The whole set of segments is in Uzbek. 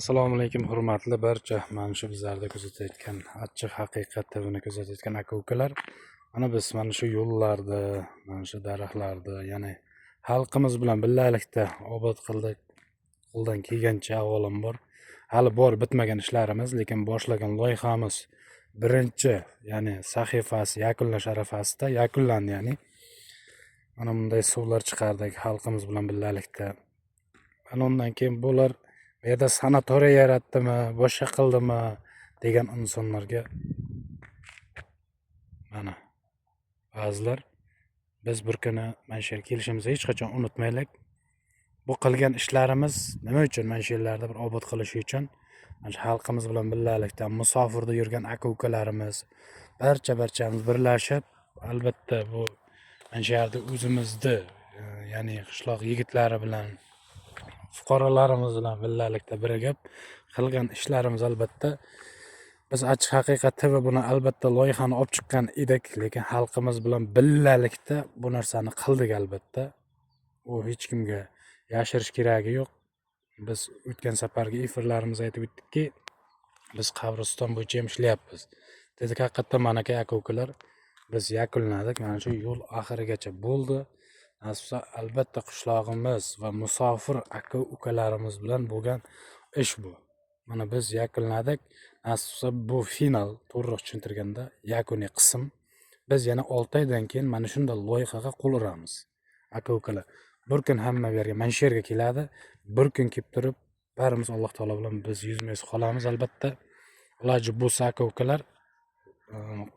Assalomu alaykum hurmatli barcha mana shu bizlarda kuzatayotgan achchiq haqiqat TVni kuzatayotgan aka-ukalar. Mana biz mana shu yo'llarda, mana shu daraxtlarda, ya'ni xalqimiz bilan birgalikda obod qildik. Qo'ldan kelgancha avvalambor hali bor bitmagan ishlarimiz, lekin boshlagan loyihamiz birinchi, ya'ni sahifasi yakunlash arafasida yakunlandi, ya'ni mana bunday suvlar chiqardik xalqimiz bilan birgalikda. Ana undan keyin bular bu yerda sanatoriya yaratdimi, boshqa qildimi degan insonlarga mana ba'zilar biz bir kuni mana shu yerga kelishimizni hech qachon unutmaylik. Bu qilgan ishlarimiz nima uchun? Mana shu yerlarda bir obod qilish uchun, mana shu xalqimiz bilan birgalikda musofirda yurgan aka-ukalarimiz barchamiz birlashib, albatta bu mana shu yerda o'zimizni, ya'ni qishloq yigitlari bilan fuqarolarimiz bilan birgalikda birgab qilgan ishlarimiz. Albatta biz Achchiq haqiqat TV buni albatta loyihani olib chiqqan edik, lekin xalqimiz bilan birgalikda bu narsani qildik. Albatta u hech kimga yashirish keragi yo'q. Biz o'tgan safargi efirlarimizda aytib o'tdikki, biz qabriston bo'yicha ham ishlayapmiz dedik. Haqiqatdan mana aka-ukalar biz yakunladik. Mana shu yo'l oxirigacha bo'ldi. Nasibsa albatta qishlog'imiz va musofir aka-ukalarimiz bilan bo'lgan ish bu. Mana biz yakunladik. Nasibsa bu final, to'g'riroq tushuntirganda yakuniy qism. Biz yana 6 oydan keyin mana shunday loyihaga qo'l uramiz. Aka-ukalar, bir kun hamma bu yerga mana shu yerga keladi. Bir kun kelib turib, barimiz Alloh taolo bilan biz yuzma-yuz qolamiz. Albatta iloji bo'lsa aka-ukalar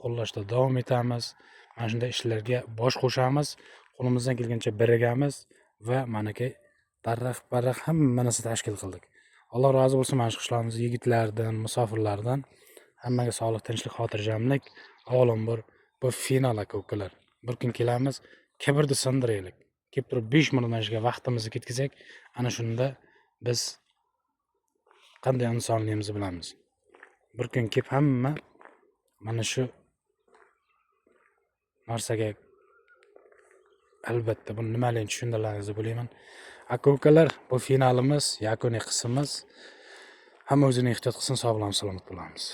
qo'llashda davom etamiz. Mana shunday ishlarga bosh qo'shamiz. Qo'limizdan kelgancha birgamiz va manaki daraxt hamma narsa tashkil qildik. Alloh rozi bo'lsin mana shu qishloqimiz yigitlaridan, musofirlardan. Hammaga sog'lik, tinchlik, xotirjamlik. Avvalambor bu final aka-ukalar. Bir kun kelamiz, kibrni sindiraylik. Kelib turib 5 minut mana shuga vaqtimizni ketkazsak, ana shunda biz qanday insonligimizni bilamiz. Bir kun kelib hamma mana shu narsaga albatta buni nimaligini tushundirlaringizni bo'layman. Aka-ukalar, bu finalimiz, yakuniy qismimiz. Hamma o'zini ehtiyot qilsin, sog' bilan salomat bo'lamiz.